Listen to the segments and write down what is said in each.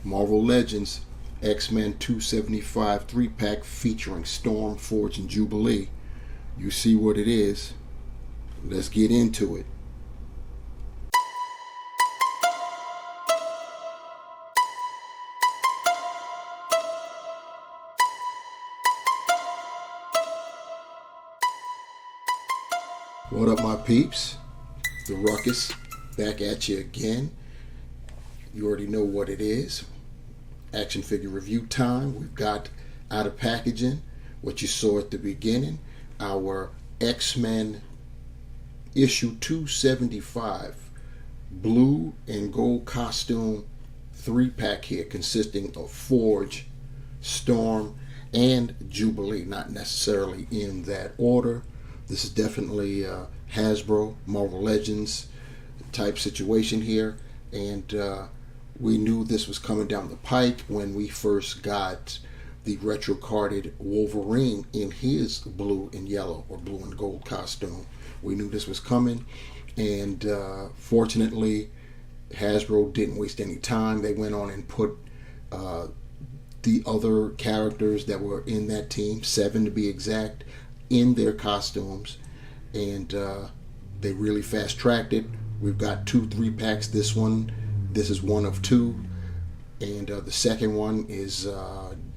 Marvel Legends X-Men 275 3-pack featuring Storm, Forge, and Jubilee. You see what it is. Let's get into it. What up, my peeps? The Ruckus back at you again. You already know what it is. Action figure review time. We've got out of packaging what you saw at the beginning, our X-Men issue 275 blue and gold costume 3-pack here, consisting of Forge, Storm, and Jubilee. Not necessarily in that order. This is definitely Hasbro, Marvel Legends type situation here. And we knew this was coming down the pike when we first got the retro-carded Wolverine in his blue and yellow or blue and gold costume. We knew this was coming. And fortunately, Hasbro didn't waste any time. They went on and put the other characters that were in that team, 7 to be exact, in their costumes, and they really fast-tracked it. We've got 2 3-packs. This is one of 2, and the second one is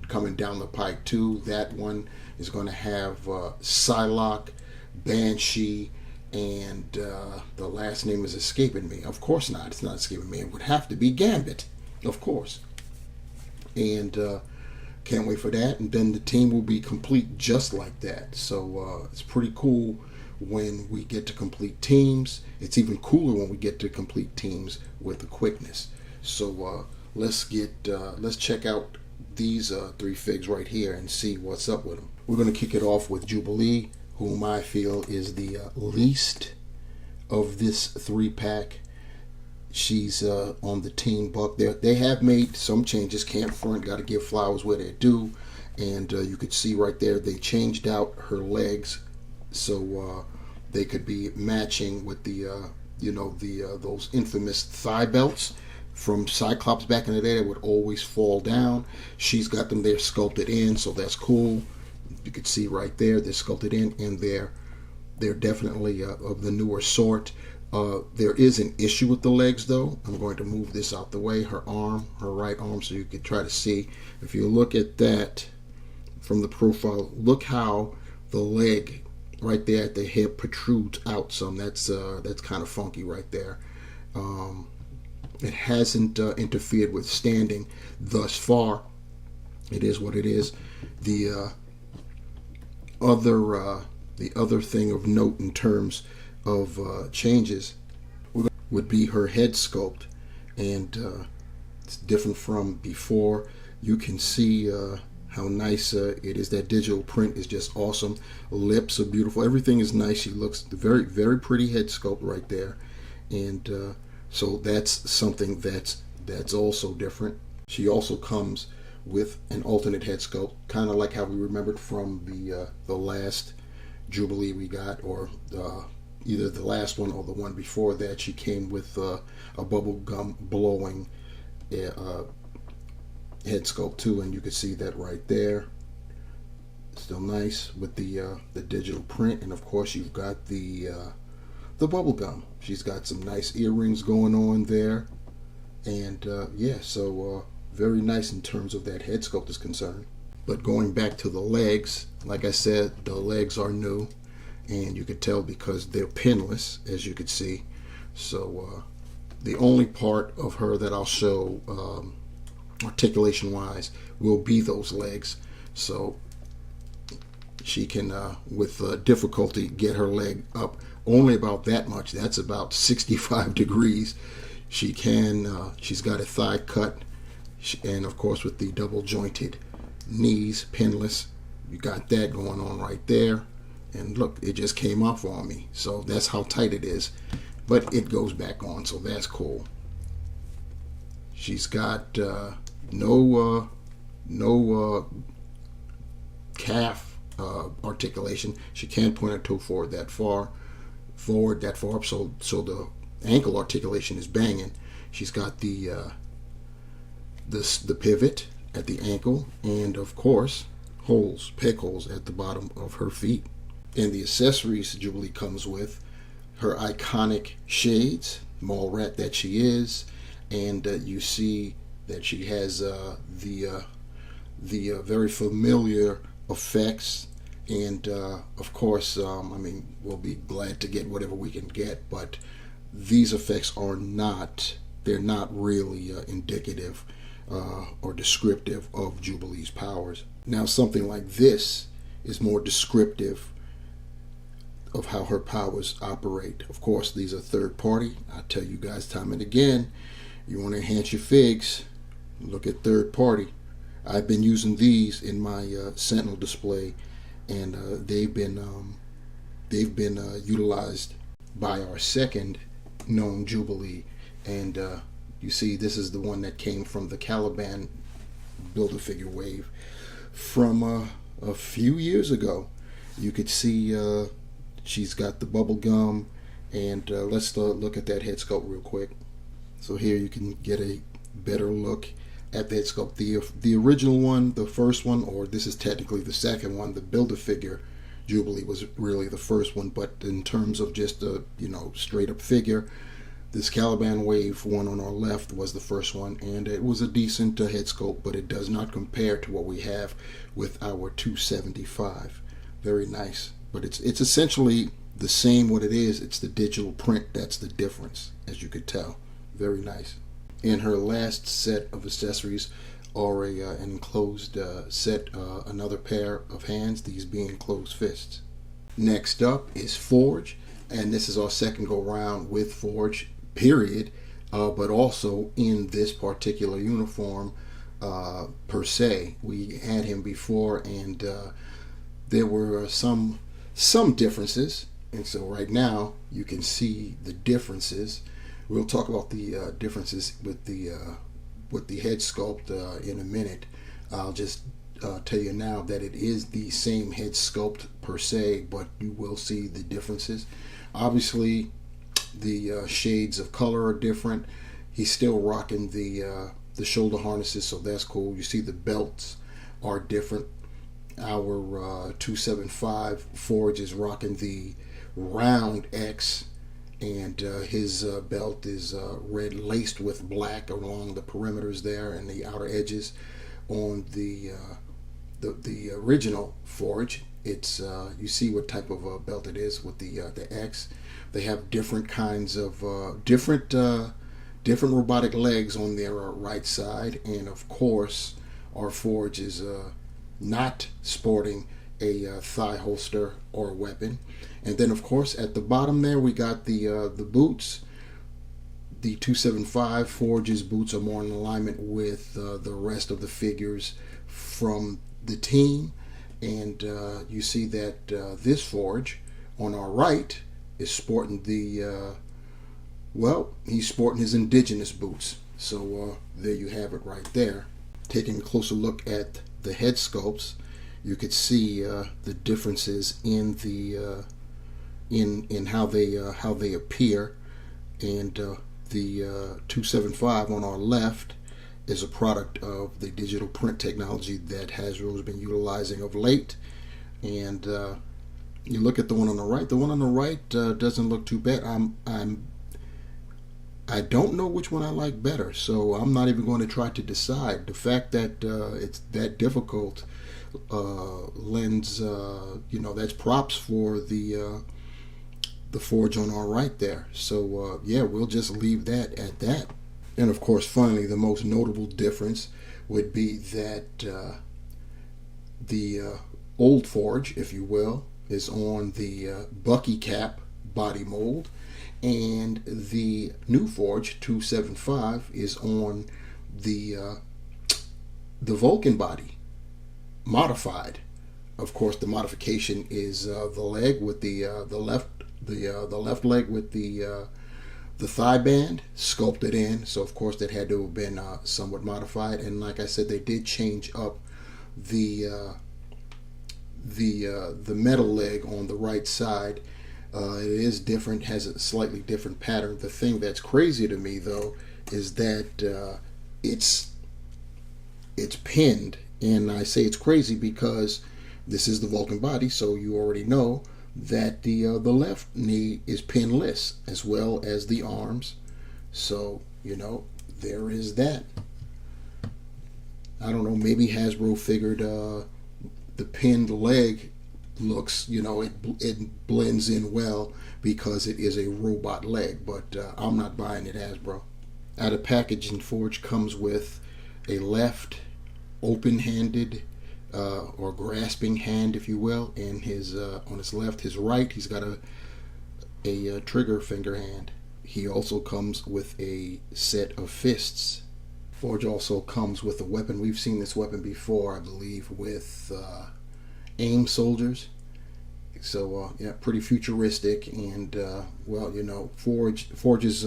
coming down the pike too. That one is going to have Psylocke, Banshee, and the last name is escaping me. Of course not. It's not escaping me. It would have to be Gambit, of course. And can't wait for that. And then the team will be complete just like that. So it's pretty cool when we get to complete teams. It's even cooler when we get to complete teams with the quickness. So let's check out these 3 figs right here and see what's up with them. We're going to kick it off with Jubilee, whom I feel is the least of this 3-pack. She's on the Team Buck. They have made some changes. Can't front, got to give flowers where they're due. And you could see right there, they changed out her legs so they could be matching with the those infamous thigh belts from Cyclops back in the day that would always fall down. She's got them there sculpted in, so that's cool. You could see right there, they're sculpted in, and they're definitely of the newer sort. There is an issue with the legs, though. I'm going to move this out the way. Her right arm, so you can try to see. If you look at that from the profile, look how the leg right there at the hip protrudes out some. That's kind of funky right there. It hasn't interfered with standing thus far. It is what it is. The other thing of note in terms of changes would be her head sculpt, and it's different from before. You can see how nice it is. That digital print is just awesome. Lips are beautiful. Everything is nice. She looks very, very pretty head sculpt right there, and so that's something that's also different. She also comes with an alternate head sculpt, kind of like how we remembered from the last Jubilee we got, or either the last one or the one before that. She came with a bubblegum blowing head sculpt too, and you can see that right there. Still nice with the digital print, and of course you've got the bubblegum. She's got some nice earrings going on there, and so very nice in terms of that head sculpt is concerned. But going back to the legs, like I said, the legs are new, and you could tell because they're pinless, as you could see. So the only part of her that I'll show articulation wise will be those legs, so she can with difficulty get her leg up only about that much. That's about 65 degrees. She's got a thigh cut, and of course with the double jointed knees, pinless, you got that going on right there. And look, it just came off on me, so that's how tight it is, but it goes back on, so that's cool. She's got no calf articulation. She can't point her toe forward that far, so the ankle articulation is banging. She's got the the pivot at the ankle, and of course peg holes at the bottom of her feet. And the accessories Jubilee comes with her iconic shades, mall rat that she is, and you see that she has the very familiar effects, and of course, we'll be glad to get whatever we can get, but these effects they're not really indicative or descriptive of Jubilee's powers. Now, something like this is more descriptive of how her powers operate. Of course, these are third party. I tell you guys time and again, you want to enhance your figs, look at third party. I've been using these in my Sentinel display, and they've been utilized by our second known Jubilee. And you see, this is the one that came from the Caliban Build-A-Figure wave from a few years ago. You could see she's got the bubble gum, and let's look at that head sculpt real quick. So here you can get a better look at the head sculpt. The original one, the first one, or this is technically the second one, the Build-A-Figure Jubilee was really the first one, but in terms of just a straight up figure, this Caliban Wave one on our left was the first one, and it was a decent head sculpt, but it does not compare to what we have with our 275. Very nice, but it's essentially the same. What it is, it's the digital print that's the difference, as you could tell. Very nice. In her last set of accessories are an enclosed set, another pair of hands, these being closed fists. Next up is Forge, and this is our second go round with Forge, period, but also in this particular uniform per se. We had him before, and there were some differences, and so right now you can see the differences. We'll talk about the differences with the head sculpt in a minute. I'll just tell you now that it is the same head sculpt per se, but you will see the differences. Obviously, the shades of color are different. He's still rocking the shoulder harnesses, so that's cool. You see the belts are different. Our 275 Forge is rocking the round X, and his belt is red laced with black along the perimeters there and the outer edges. On the original Forge, it's you see what type of belt it is with the X. They have different kinds of different robotic legs on their right side, and of course our Forge is not sporting a thigh holster or weapon. And then of course at the bottom there we got the boots. The 275 Forge's boots are more in alignment with the rest of the figures from the team, and you see that this Forge on our right is sporting the he's sporting his indigenous boots. So there you have it right there. Taking a closer look at the head sculpts, you could see the differences in the in how they appear, and the 275 on our left is a product of the digital print technology that Hasbro has been utilizing of late. And you look at the one on the right. The one on the right doesn't look too bad. I don't know which one I like better, so I'm not even going to try to decide. The fact that it's that difficult lends, that's props for the Forge on our right there. So yeah, we'll just leave that at that. And of course, finally, the most notable difference would be that the old Forge, if you will, is on the Bucky cap body mold, and the new Forge 275 is on the Vulcan body modified. Of course, the modification is the leg with the left leg with the thigh band sculpted in. So of course that had to have been somewhat modified. And like I said, they did change up the metal leg on the right side. It is different, has a slightly different pattern. The thing that's crazy to me though is that it's it's pinned. And I say it's crazy because this is the Vulcan body, so you already know that the left knee is pinless, as well as the arms. So, you know, there is that. I don't know, maybe Hasbro figured the pinned leg looks, you know, it blends in well because it is a robot leg, but I'm not buying it, Hasbro. Out of packaging, Forge comes with a left open-handed or grasping hand, if you will, and his on his left, his right, he's got a trigger finger hand. He also comes with a set of fists. Forge also comes with a weapon. We've seen this weapon before, I believe, with AIM soldiers. So yeah, pretty futuristic, and well, you know, Forge's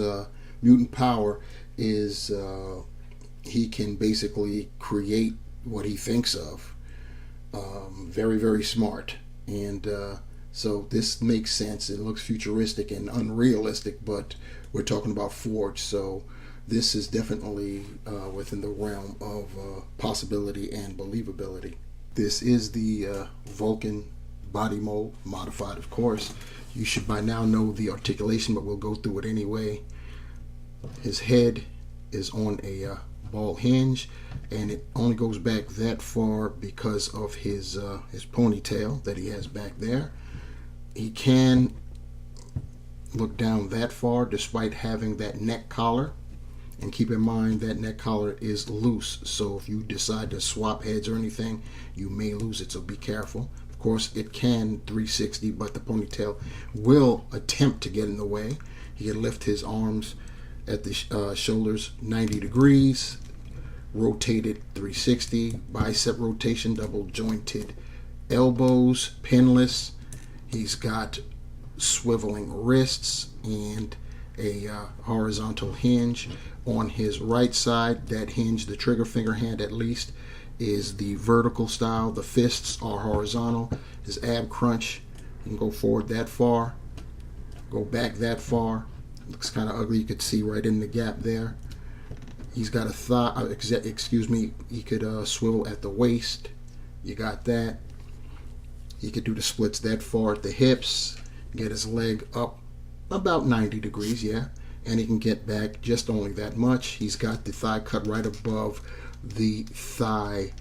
mutant power is he can basically create what he thinks of. Very, very smart, and so this makes sense. It looks futuristic and unrealistic, but we're talking about Forge, so this is definitely within the realm of possibility and believability. This is the Vulcan body mold, modified, of course. You should by now know the articulation, but we'll go through it anyway. His head is on a ball hinge, and it only goes back that far because of his ponytail that he has back there. He can look down that far despite having that neck collar, and keep in mind that neck collar is loose, so if you decide to swap heads or anything, you may lose it, so be careful. Of course, it can 360, but the ponytail will attempt to get in the way. He can lift his arms at the shoulders 90 degrees, rotated 360, bicep rotation, double jointed elbows, pinless. He's got swiveling wrists and a horizontal hinge on his right side. That hinge, the trigger finger hand at least, is the vertical style. The fists are horizontal. His ab crunch, you can go forward that far, go back that far. Looks kind of ugly. You could see right in the gap there. He's got a thigh, excuse me, he could swivel at the waist. You got that. He could do the splits that far at the hips, get his leg up about 90 degrees, yeah, and he can get back just only that much. He's got the thigh cut right above the thigh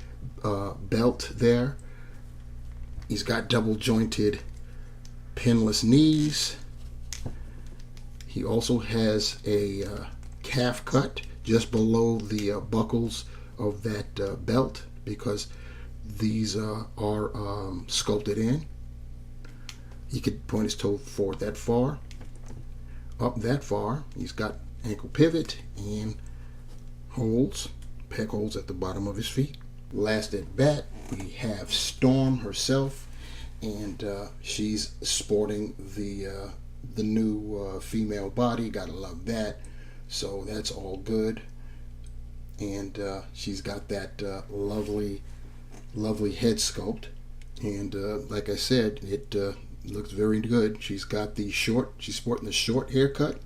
belt there. He's got double jointed pinless knees. He also has a calf cut just below the buckles of that belt, because these are sculpted in. He could point his toe forward that far, up that far. He's got ankle pivot and holes, peg holes at the bottom of his feet. Last at bat, we have Storm herself, and she's sporting the new female body. Gotta love that. So that's all good, and she's got that lovely head sculpt, and like I said, it looks very good. She's sporting the short haircut,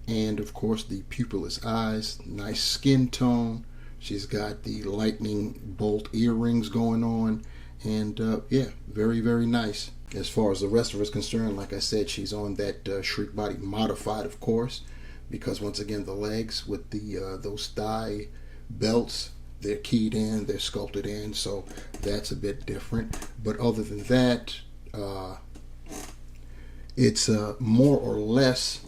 and of course the pupilless eyes, nice skin tone. She's got the lightning bolt earrings going on, and yeah, very, very nice. As far as the rest of her is concerned, like I said, she's on that Shriek body modified, of course, because once again the legs with the those thigh belts, they're keyed in, they're sculpted in, so that's a bit different. But other than that, it's more or less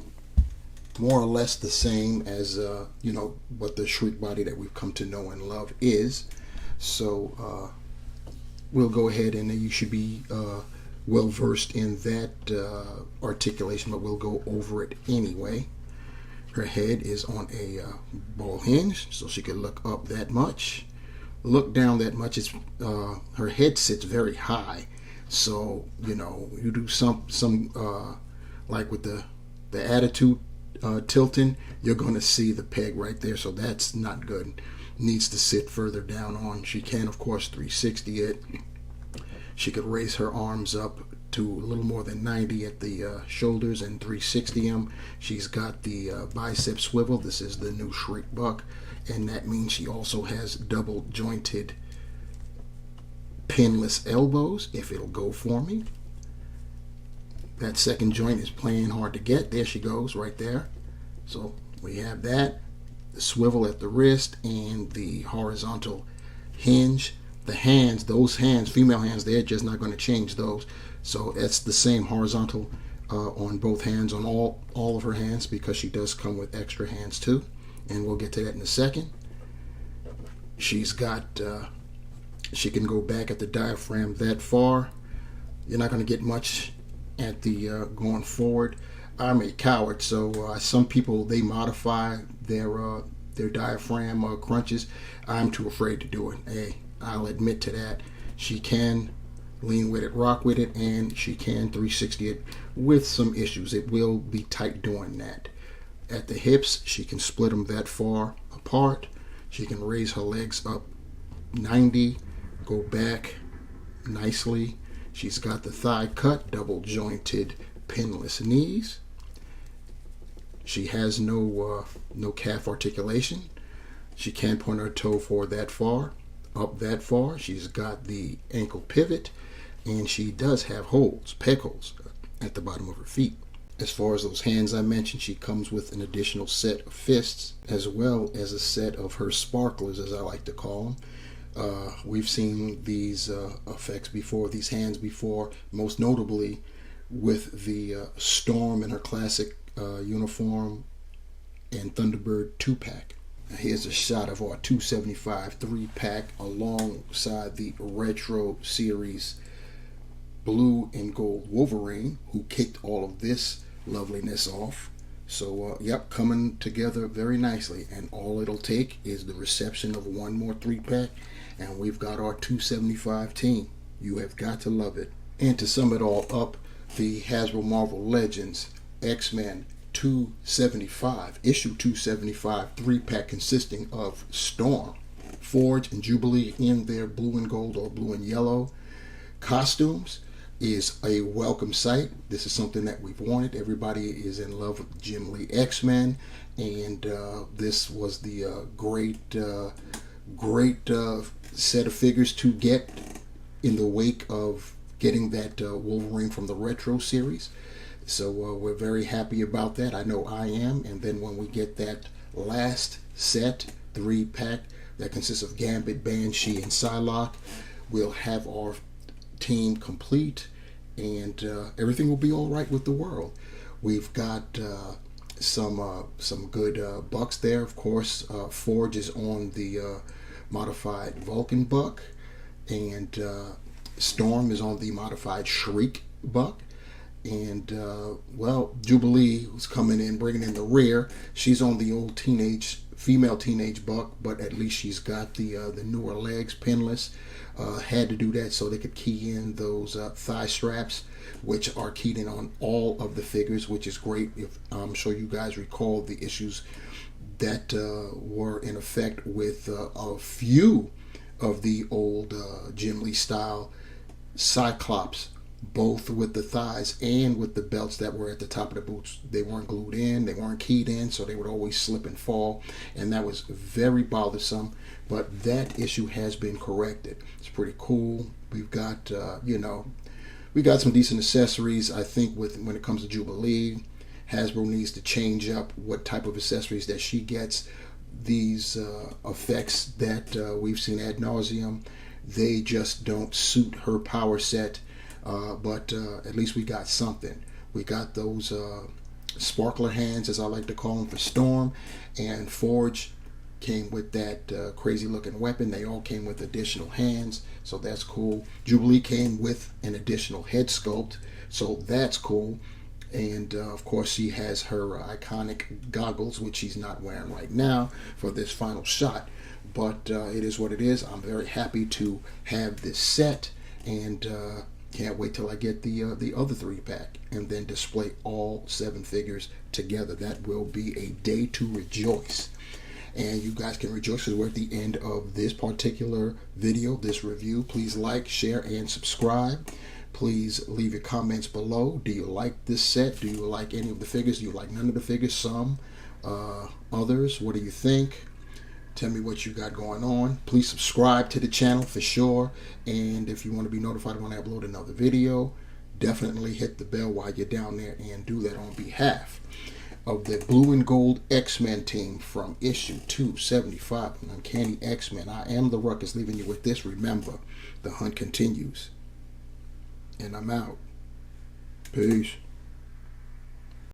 the same as you know, what the Shriek body that we've come to know and love is. So we'll go ahead, and you should be well versed in that articulation, but we'll go over it anyway. Her head is on a ball hinge, so she can look up that much, look down that much. It's her head sits very high, so you know, you do some like with the attitude tilting, you're going to see the peg right there, so that's not good. Needs to sit further down on. She can, of course, 360 it. She could raise her arms up to a little more than 90 at the shoulders and 360 them. She's got the bicep swivel. This is the new Shriek Buck. and that means she also has double jointed pinless elbows, if it'll go for me. That second joint is playing hard to get. There she goes, right there. So we have that, the swivel at the wrist, and the horizontal hinge. The hands, those hands, female hands, they're just not going to change those. So that's the same horizontal on both hands, on all of her hands, because she does come with extra hands too, and we'll get to that in a second. She's got, she can go back at the diaphragm that far. You're not going to get much at the going forward. I'm a coward, so some people, they modify their diaphragm crunches. I'm too afraid to do it. Hey, I'll admit to that. She can lean with it, rock with it, and she can 360 it with some issues. It will be tight doing that. At the hips, she can split them that far apart. She can raise her legs up 90, go back nicely. She's got the thigh cut, double jointed, pinless knees. She has no calf articulation. She can point her toe forward that far, up that far. She's got the ankle pivot, and she does have holes, peg holes, at the bottom of her feet. As far as those hands I mentioned, she comes with an additional set of fists, as well as a set of her sparklers, as I like to call them. We've seen these effects before, these hands before, most notably with the Storm in her classic uniform and Thunderbird 2-pack. Here's a shot of our 275 3-pack alongside the Retro Series blue and gold Wolverine, who kicked all of this loveliness off. So, yep, coming together very nicely. And all it'll take is the reception of one more 3-pack, and we've got our 275 team. You have got to love it. And to sum it all up, the Hasbro Marvel Legends X-Men 275, issue 275 3-pack consisting of Storm, Forge, and Jubilee in their blue and gold or blue and yellow costumes is a welcome sight. This is something that we've wanted. Everybody is in love with Jim Lee X-Men, and this was the great set of figures to get in the wake of getting that Wolverine from the Retro series. So we're very happy about that. I know I am. And then when we get that last set, 3-pack, that consists of Gambit, Banshee, and Psylocke, we'll have our team complete, and everything will be all right with the world. We've got some good bucks there. Of course, Forge is on the modified Vulcan buck, and Storm is on the modified Shriek buck. And well, Jubilee was coming in, bringing in the rear. She's on the old female teenage buck, but at least she's got the newer legs, pinless. Had to do that so they could key in those thigh straps, which are keyed in on all of the figures, which is great. If I'm sure you guys recall the issues that were in effect with a few of the old Jim Lee style Cyclops, both with the thighs and with the belts that were at the top of the boots. They weren't glued in, they weren't keyed in, so they would always slip and fall, and that was very bothersome. But that issue has been corrected. It's pretty cool. We've got we got some decent accessories. I think when it comes to Jubilee, Hasbro needs to change up what type of accessories that she gets. These effects that we've seen ad nauseum, they just don't suit her power set. But at least we got something. We got those sparkler hands, as I like to call them, for Storm, and Forge came with that crazy looking weapon. They all came with additional hands, so that's cool. Jubilee came with an additional head sculpt, so that's cool. And of course she has her iconic goggles, which she's not wearing right now for this final shot, but it is what it is. I'm very happy to have this set, and can't wait till I get the other 3-pack and then display all 7 figures together. That will be a day to rejoice. And you guys can rejoice because we're at the end of this particular video, this review. Please like, share, and subscribe. Please leave your comments below. Do you like this set? Do you like any of the figures? Do you like none of the figures? Some? Others? What do you think? Tell me what you got going on. Please subscribe to the channel for sure. And if you want to be notified when I upload another video, definitely hit the bell while you're down there and do that on behalf of the Blue and Gold X-Men team from issue 275, Uncanny X-Men. I am the Ruckus, leaving you with this. Remember, the hunt continues. And I'm out. Peace.